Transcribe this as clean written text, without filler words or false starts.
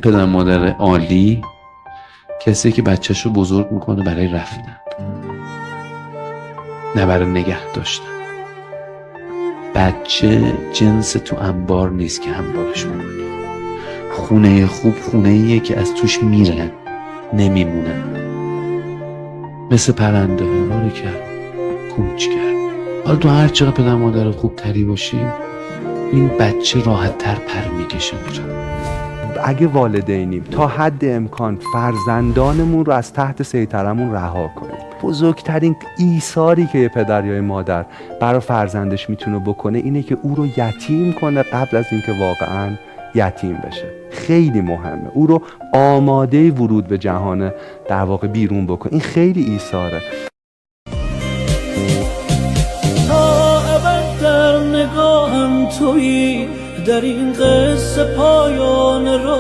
پدر مادر عالی کسی که بچه‌شو بزرگ میکنه برای رفتن، نه برای نگه داشتن. بچه جنس تو انبار نیست که انبارش میکنی. خونه خوب خونه‌ایه که از توش میرن، نمیمونن. مثل پرنده ها رو کرد کوچ کرد. حالا تو هر چقدر پدر مادر خوب تری باشی، این بچه راحت تر پر میکشه میره. اگه والدینیم تا حد امکان فرزندانمون رو از تحت سیطرمون رها کنیم. بزرگترین ایثاری که یه پدر یا یه مادر برای فرزندش میتونه بکنه اینه که او رو یتیم کنه قبل از اینکه واقعاً یتیم بشه. خیلی مهمه او رو آماده ورود به جهان در واقع بیرون بکنه. این خیلی ایثاره. تا ابد در نگاهم تویی، در این قصه پایان رو